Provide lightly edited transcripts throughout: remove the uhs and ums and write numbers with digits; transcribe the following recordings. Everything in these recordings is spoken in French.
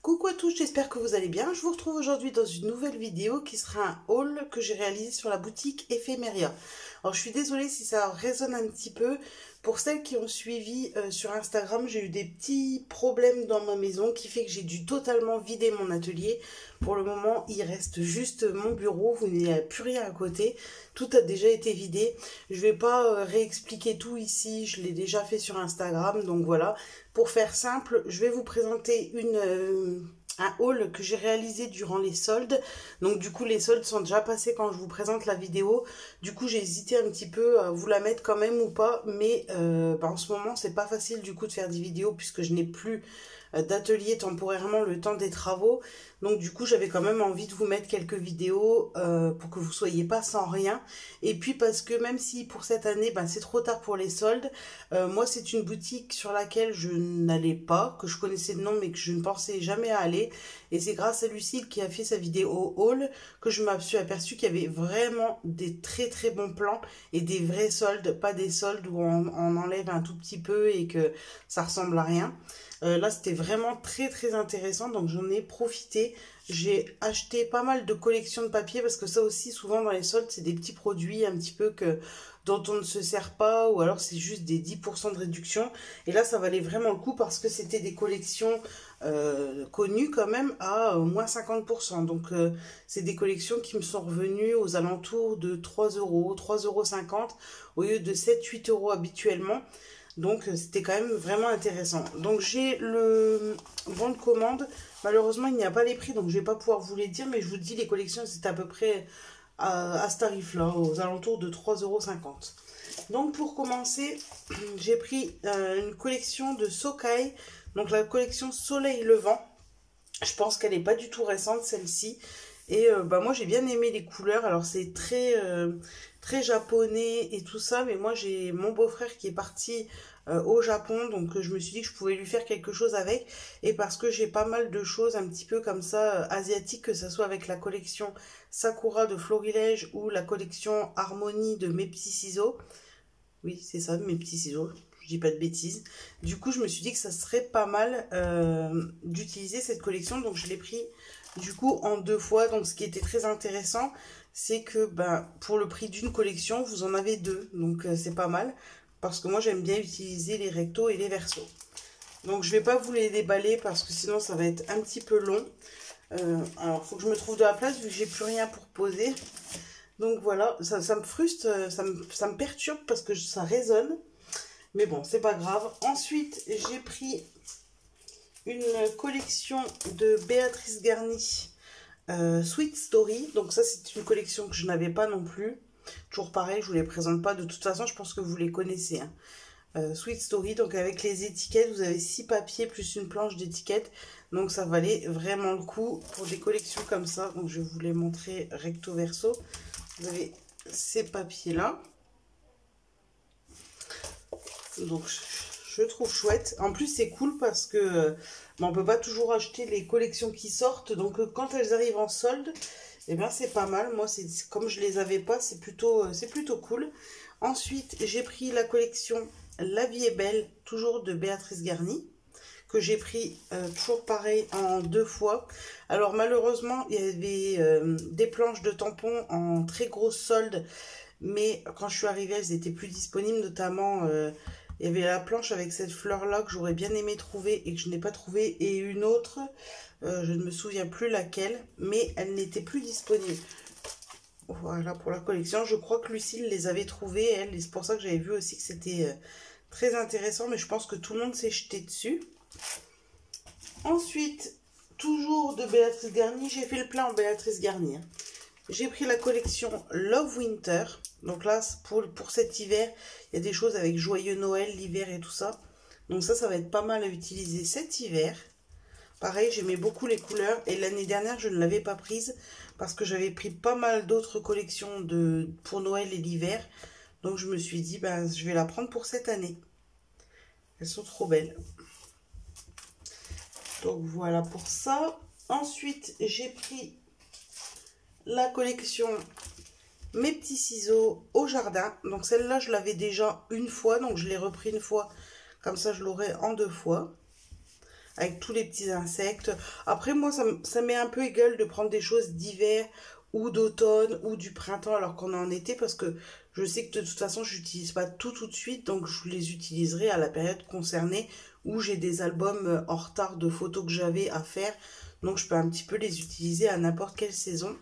Coucou à tous, j'espère que vous allez bien. Je vous retrouve aujourd'hui dans une nouvelle vidéo qui sera un haul que j'ai réalisé sur la boutique Ephemeria. Alors je suis désolée si ça résonne un petit peu. Pour celles qui ont suivi sur Instagram, j'ai eu des petits problèmes dans ma maison qui fait que j'ai dû totalement vider mon atelier. Pour le moment, il reste juste mon bureau, vous n'avez plus rien à côté. Tout a déjà été vidé. Je vais pas réexpliquer tout ici, je l'ai déjà fait sur Instagram, donc voilà. Pour faire simple, je vais vous présenter un haul que j'ai réalisé durant les soldes. Donc du coup les soldes sont déjà passés quand je vous présente la vidéo. Du coup j'ai hésité un petit peu à vous la mettre quand même ou pas. Mais en ce moment c'est pas facile du coup de faire des vidéos puisque je n'ai plus d'atelier temporairement le temps des travaux. Donc du coup j'avais quand même envie de vous mettre quelques vidéos pour que vous soyez pas sans rien. Et puis parce que même si pour cette année c'est trop tard pour les soldes, moi c'est une boutique sur laquelle je n'allais pas, que je connaissais de nom mais que je ne pensais jamais à aller. Et c'est grâce à Lucille qui a fait sa vidéo haul que je me suis aperçue qu'il y avait vraiment des très très bons plans et des vrais soldes, pas des soldes où on enlève un tout petit peu et que ça ressemble à rien. Là c'était vraiment très très intéressant, donc j'en ai profité. J'ai acheté pas mal de collections de papier parce que ça aussi souvent dans les soldes c'est des petits produits un petit peu dont on ne se sert pas, ou alors c'est juste des 10% de réduction. Et là ça valait vraiment le coup parce que c'était des collections connues quand même à moins 50%. Donc c'est des collections qui me sont revenues aux alentours de 3 euros, 3,50 € au lieu de 7-8 € habituellement. Donc c'était quand même vraiment intéressant. Donc j'ai le bon de commande. Malheureusement il n'y a pas les prix, donc je vais pas pouvoir vous les dire. Mais je vous dis, les collections c'est à peu près à ce tarif là, aux alentours de 3,50 €. Donc pour commencer, j'ai pris une collection de Socai. Donc la collection Soleil Levant. Je pense qu'elle n'est pas du tout récente celle-ci. Et moi j'ai bien aimé les couleurs. Alors c'est très japonais et tout ça, mais moi j'ai mon beau-frère qui est parti au Japon, donc je me suis dit que je pouvais lui faire quelque chose avec. Et parce que j'ai pas mal de choses un petit peu comme ça asiatiques, que ce soit avec la collection Sakura de Florilège ou la collection Harmonie de Mes Petits Ciseaux. Oui, c'est ça, Mes Petits Ciseaux, je dis pas de bêtises. Du coup je me suis dit que ça serait pas mal d'utiliser cette collection, donc je l'ai pris du coup en 2 fois. Donc ce qui était très intéressant, c'est que pour le prix d'une collection vous en avez 2, donc c'est pas mal, parce que moi j'aime bien utiliser les rectos et les versos. Donc je vais pas vous les déballer parce que sinon ça va être un petit peu long. Alors il faut que je me trouve de la place vu que j'ai plus rien pour poser. Donc voilà, ça me frustre, ça me perturbe parce que ça résonne. Mais bon, c'est pas grave. Ensuite, j'ai pris une collection de Béatrice Garny, Sweet Story. Donc ça, c'est une collection que je n'avais pas non plus. Toujours pareil, je vous les présente pas. De toute façon, je pense que vous les connaissez. Sweet Story, donc avec les étiquettes, vous avez 6 papiers plus une planche d'étiquettes. Donc ça valait vraiment le coup pour des collections comme ça. Donc je vais vous les montrer recto verso. Vous avez ces papiers là. Donc je trouve chouette. En plus c'est cool parce que on peut pas toujours acheter les collections qui sortent. Donc quand elles arrivent en solde, et c'est pas mal. Moi c'est comme je les avais pas, c'est plutôt cool. Ensuite j'ai pris la collection La Vie est Belle, toujours de Béatrice Garny, que j'ai pris toujours pareil en 2 fois. Alors malheureusement il y avait des planches de tampons en très grosse solde, mais quand je suis arrivée elles étaient plus disponibles. Notamment il y avait la planche avec cette fleur là que j'aurais bien aimé trouver et que je n'ai pas trouvé, et une autre je ne me souviens plus laquelle, mais elle n'était plus disponible. Voilà pour la collection. Je crois que Lucille les avait trouvées elle, et c'est pour ça que j'avais vu aussi que c'était très intéressant, mais je pense que tout le monde s'est jeté dessus. Ensuite, toujours de Béatrice Garny, j'ai fait le plein en Béatrice Garny. J'ai pris la collection Love Winter. Donc là, pour cet hiver, il y a des choses avec Joyeux Noël, l'hiver et tout ça. Donc ça va être pas mal à utiliser cet hiver. Pareil, j'aimais beaucoup les couleurs. Et l'année dernière, je ne l'avais pas prise parce que j'avais pris pas mal d'autres collections pour Noël et l'hiver. Donc je me suis dit, je vais la prendre pour cette année. Elles sont trop belles. Donc voilà pour ça. Ensuite, j'ai pris la collection mes petits ciseaux au jardin. Donc celle-là, je l'avais déjà une fois, donc je l'ai repris une fois. Comme ça, je l'aurai en 2 fois. Avec tous les petits insectes. Après, moi, ça m'est un peu égal de prendre des choses d'hiver ou d'automne ou du printemps alors qu'on est en été. Parce que je sais que de toute façon, je n'utilise pas tout de suite. Donc, je les utiliserai à la période concernée où j'ai des albums en retard de photos que j'avais à faire. Donc, je peux un petit peu les utiliser à n'importe quelle saison.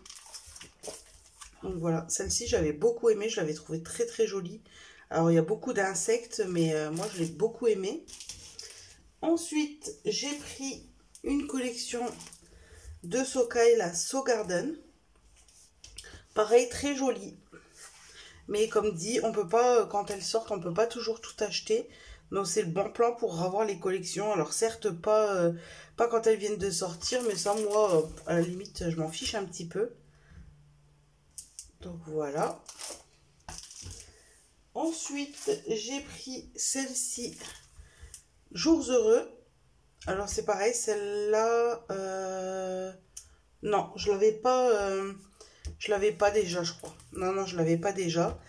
Donc voilà, celle-ci j'avais beaucoup aimé, je l'avais trouvée très jolie. Alors il y a beaucoup d'insectes, mais moi je l'ai beaucoup aimé. Ensuite, j'ai pris une collection de Socai, la So Garden. Pareil, très jolie. Mais comme dit, on peut pas, quand elles sortent, on peut pas toujours tout acheter. Donc c'est le bon plan pour avoir les collections. Alors certes, pas quand elles viennent de sortir, mais ça, moi, à la limite, je m'en fiche un petit peu. Donc voilà. Ensuite, j'ai pris celle-ci, Jours Heureux. Alors c'est pareil, celle-là, non, je l'avais pas déjà, je crois. Non, je l'avais pas déjà.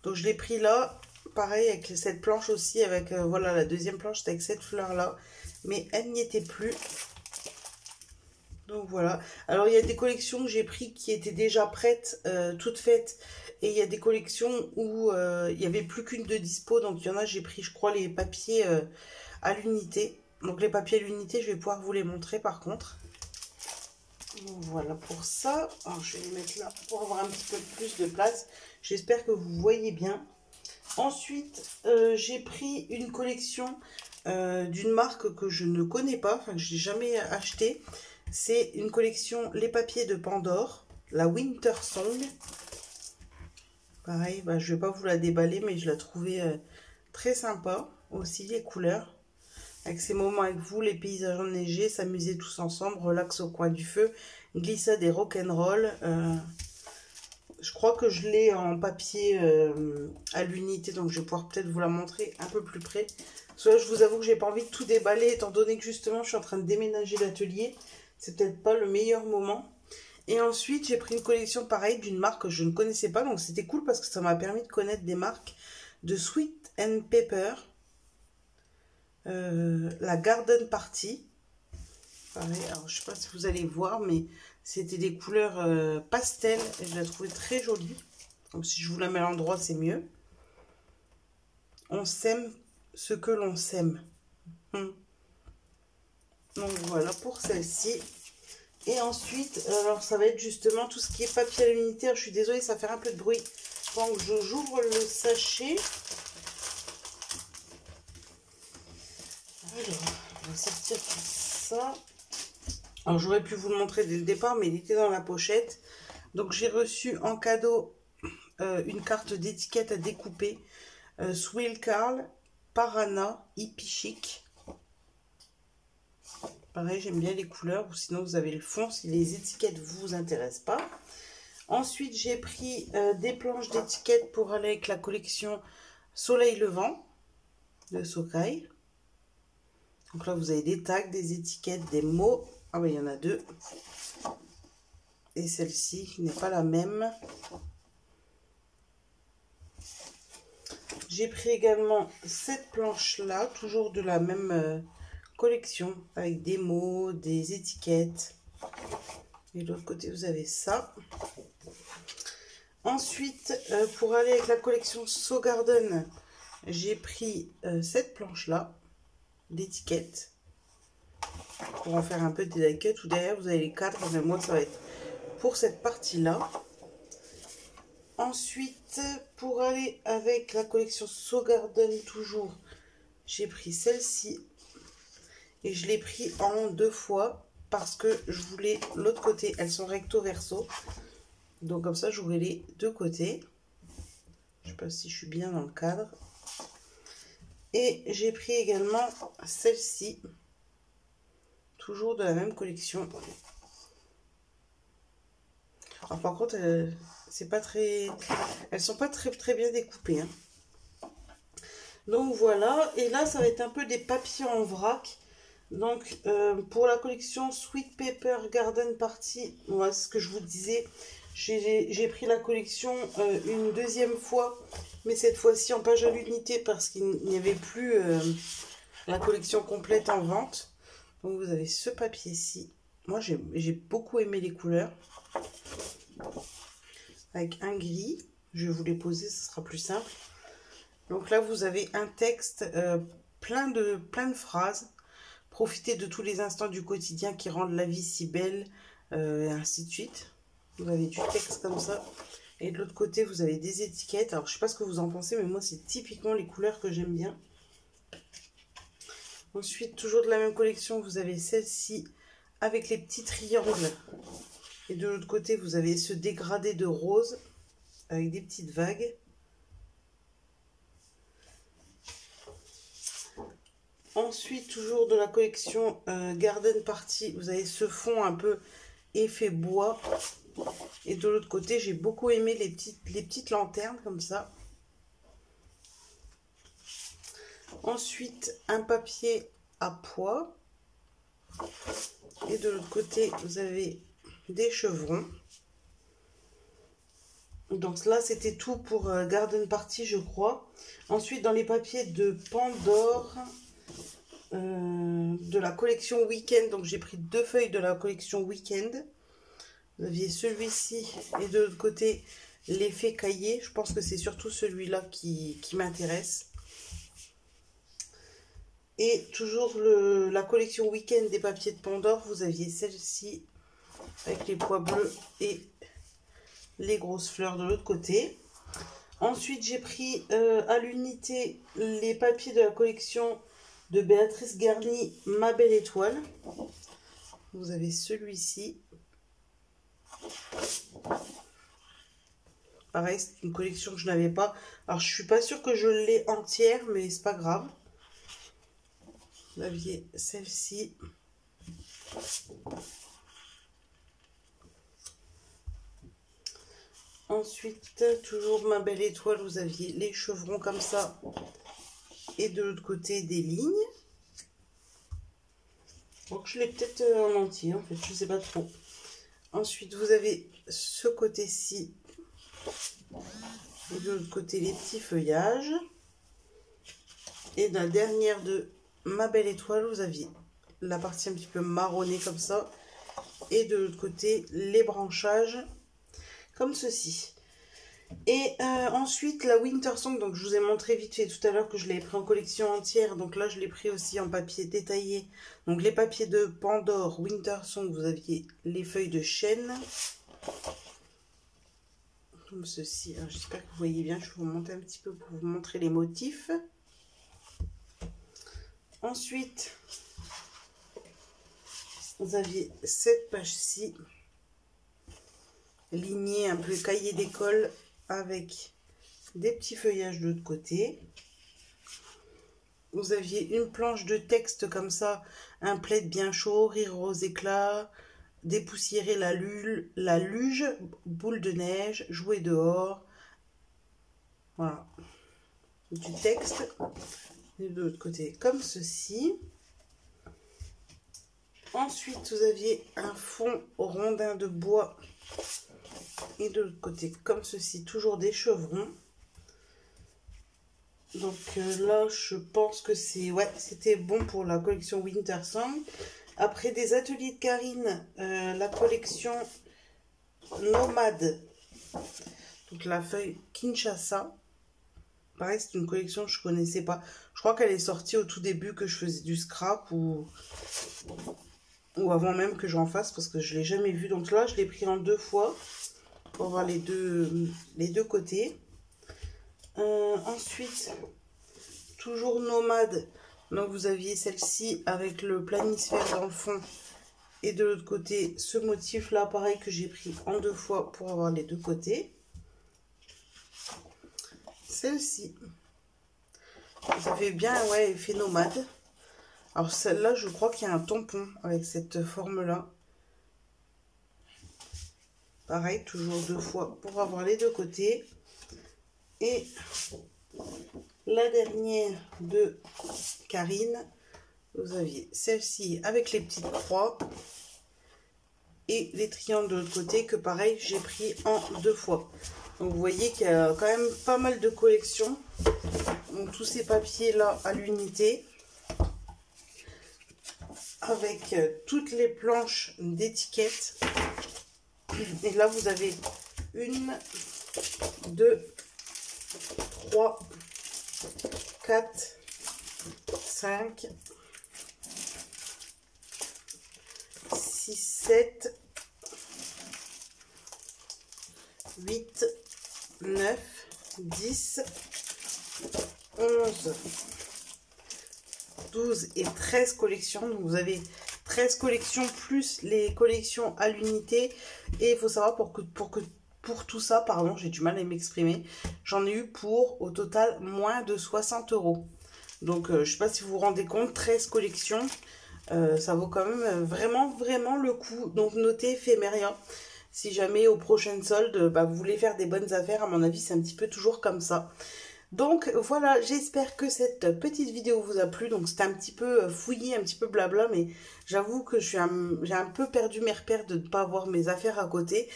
Donc je l'ai pris là, pareil avec cette planche aussi, avec, voilà, la deuxième planche, c'était avec cette fleur-là. Mais elle n'y était plus. Donc voilà. Alors il y a des collections que j'ai pris qui étaient déjà prêtes, toutes faites. Et il y a des collections où il n'y avait plus qu'une de dispo. Donc il y en a, j'ai pris, je crois, les papiers à l'unité. Donc les papiers à l'unité, je vais pouvoir vous les montrer par contre. Donc, voilà pour ça. Alors je vais les mettre là pour avoir un petit peu plus de place. J'espère que vous voyez bien. Ensuite, j'ai pris une collection d'une marque que je ne connais pas, enfin que je n'ai jamais acheté. C'est une collection Les Papiers de Pandore, la Winter Song. Pareil, bah, je ne vais pas vous la déballer, mais je la trouvais très sympa aussi, les couleurs. Avec ces moments avec vous, les paysages enneigés, s'amuser tous ensemble, relax au coin du feu, glissade et rock'n'roll. Je crois que je l'ai en papier à l'unité, donc je vais pouvoir peut-être vous la montrer un peu plus près. Soit je vous avoue que j'ai pas envie de tout déballer, étant donné que justement je suis en train de déménager l'atelier. C'est peut-être pas le meilleur moment. Et ensuite, j'ai pris une collection pareille d'une marque que je ne connaissais pas. Donc c'était cool parce que ça m'a permis de connaître des marques de Sweet and Pepper. La Garden Party. Pareil, alors je sais pas si vous allez voir, mais c'était des couleurs pastel. Et je la trouvais très jolie. Donc si je vous la mets à l'endroit, c'est mieux. On sème ce que l'on sème. Donc voilà pour celle-ci. Et ensuite, alors ça va être justement tout ce qui est papier à l'unité. Je suis désolée, ça fait un peu de bruit. Donc j'ouvre le sachet. Alors, on va sortir tout ça. Alors j'aurais pu vous le montrer dès le départ, mais il était dans la pochette. Donc j'ai reçu en cadeau une carte d'étiquette à découper. Swill Carl, Parana, Hippie Chic. Pareil, j'aime bien les couleurs, ou sinon vous avez le fond si les étiquettes ne vous intéressent pas. Ensuite, j'ai pris des planches d'étiquettes pour aller avec la collection Soleil Levant de Socai. Donc là, vous avez des tags, des étiquettes, des mots. Ah oui, il y en a deux. Et celle-ci qui n'est pas la même. J'ai pris également cette planche-là, toujours de la même collection, avec des mots, des étiquettes. Et de l'autre côté, vous avez ça. Ensuite, pour aller avec la collection So Garden, j'ai pris cette planche-là d'étiquettes. Pour en faire un peu des die-cut. Ou derrière, vous avez les cadres, mais moi, ça va être pour cette partie-là. Ensuite, pour aller avec la collection So Garden, toujours, j'ai pris celle-ci. Et je l'ai pris en 2 fois parce que je voulais l'autre côté. Elles sont recto verso. Donc comme ça, j'aurai les 2 côtés. Je ne sais pas si je suis bien dans le cadre. Et j'ai pris également celle-ci. Toujours de la même collection. Alors par contre, c'est pas très... elles sont pas très bien découpées. Hein. Donc voilà. Et là, ça va être un peu des papiers en vrac. Donc, pour la collection Sweet Pepper Garden Party, voilà ce que je vous disais. J'ai pris la collection une deuxième fois, mais cette fois-ci en page à l'unité parce qu'il n'y avait plus la collection complète en vente. Donc vous avez ce papier-ci. Moi j'ai beaucoup aimé les couleurs. Avec un gris, je vais vous les poser, ce sera plus simple. Donc là vous avez un texte plein de phrases. Profitez de tous les instants du quotidien qui rendent la vie si belle, et ainsi de suite. Vous avez du texte comme ça. Et de l'autre côté, vous avez des étiquettes. Alors, je ne sais pas ce que vous en pensez, mais moi, c'est typiquement les couleurs que j'aime bien. Ensuite, toujours de la même collection, vous avez celle-ci avec les petits triangles. Et de l'autre côté, vous avez ce dégradé de rose avec des petites vagues. Ensuite, toujours de la collection Garden Party, vous avez ce fond un peu effet bois. Et de l'autre côté, j'ai beaucoup aimé les petites lanternes comme ça. Ensuite, un papier à pois. Et de l'autre côté, vous avez des chevrons. Donc là, c'était tout pour Garden Party, je crois. Ensuite, dans les papiers de Pandore, de la collection Weekend. Donc, j'ai pris 2 feuilles de la collection Weekend. Vous aviez celui-ci et de l'autre côté l'effet cahier. Je pense que c'est surtout celui-là qui m'intéresse. Et toujours la collection Week-end des papiers de Pandore. Vous aviez celle-ci avec les pois bleus et les grosses fleurs de l'autre côté. Ensuite, j'ai pris à l'unité les papiers de la collection de Béatrice Garny, Ma Belle Étoile. Vous avez celui-ci. Pareil, c'est une collection que je n'avais pas. Alors, je suis pas sûre que je l'ai entière, mais c'est pas grave. Vous aviez celle-ci. Ensuite, toujours Ma Belle Étoile, vous aviez les chevrons comme ça. Et de l'autre côté, des lignes. Donc, je l'ai peut-être en entier, en fait, je sais pas trop. Ensuite, vous avez ce côté-ci. Et de l'autre côté, les petits feuillages. Et dans la dernière de Ma Belle Étoile, vous aviez la partie un petit peu marronnée comme ça. Et de l'autre côté, les branchages comme ceci. Et ensuite, la Winter Song. Donc, je vous ai montré vite fait tout à l'heure que je l'ai pris en collection entière. Donc là, je l'ai pris aussi en papier détaillé. Donc, les papiers de Pandore, Winter Song, vous aviez les feuilles de chêne. Comme ceci. J'espère que vous voyez bien. Je vais vous monter un petit peu pour vous montrer les motifs. Ensuite, vous aviez cette page-ci, lignée un peu cahier d'école avec des petits feuillages de l'autre côté. Vous aviez une planche de texte comme ça, un plaid bien chaud, rire aux éclats, dépoussiérer la luge, boule de neige, jouer dehors. Voilà. Du texte. Et de l'autre côté, comme ceci. Ensuite, vous aviez un fond rondin de bois. Et de l'autre côté, comme ceci, toujours des chevrons. Donc là, je pense que c'est... Ouais, c'était bon pour la collection Winter Song. Après des ateliers de Karine, la collection Nomade. Donc la feuille Kinshasa. Pareil, c'est une collection que je ne connaissais pas. Je crois qu'elle est sortie au tout début que je faisais du scrap ou avant même que j'en fasse parce que je ne l'ai jamais vu. Donc là, je l'ai pris en 2 fois pour voir les deux côtés. Ensuite, toujours Nomade. Donc vous aviez celle-ci avec le planisphère dans le fond. Et de l'autre côté, ce motif-là, pareil, que j'ai pris en 2 fois pour avoir les 2 côtés. Celle-ci. Ça fait bien, ouais, effet nomade. Alors celle-là, je crois qu'il y a un tampon avec cette forme-là. Pareil, toujours 2 fois pour avoir les 2 côtés. Et la dernière de Karine, vous aviez celle-ci avec les petites croix. et les triangles de l'autre côté que pareil j'ai pris en 2 fois. Donc vous voyez qu'il y a quand même pas mal de collections. Donc tous ces papiers là à l'unité, avec toutes les planches d'étiquettes. Et là vous avez 1, 2, 3, 4, 5, 6, 7, 8, 9, 10, 11, 12 et 13 collections. Donc vous avez 13 collections plus les collections à l'unité. Et il faut savoir pour tout ça, pardon, j'ai du mal à m'exprimer, j'en ai eu pour au total moins de 60 €. Donc je sais pas si vous vous rendez compte, 13 collections, ça vaut quand même vraiment le coup. Donc notez Ephemeria. Si jamais aux prochaines soldes, vous voulez faire des bonnes affaires, à mon avis c'est un petit peu toujours comme ça. Donc voilà, j'espère que cette petite vidéo vous a plu. Donc c'était un petit peu fouillis, un petit peu blabla, mais j'avoue que j'ai un peu perdu mes repères de ne pas avoir mes affaires à côté.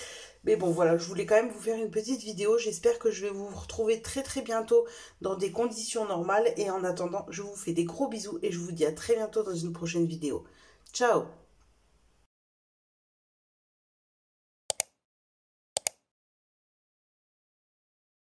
Mais bon voilà, je voulais quand même vous faire une petite vidéo. J'espère que je vais vous retrouver très bientôt dans des conditions normales. Et en attendant, je vous fais des gros bisous et je vous dis à très bientôt dans une prochaine vidéo. Ciao!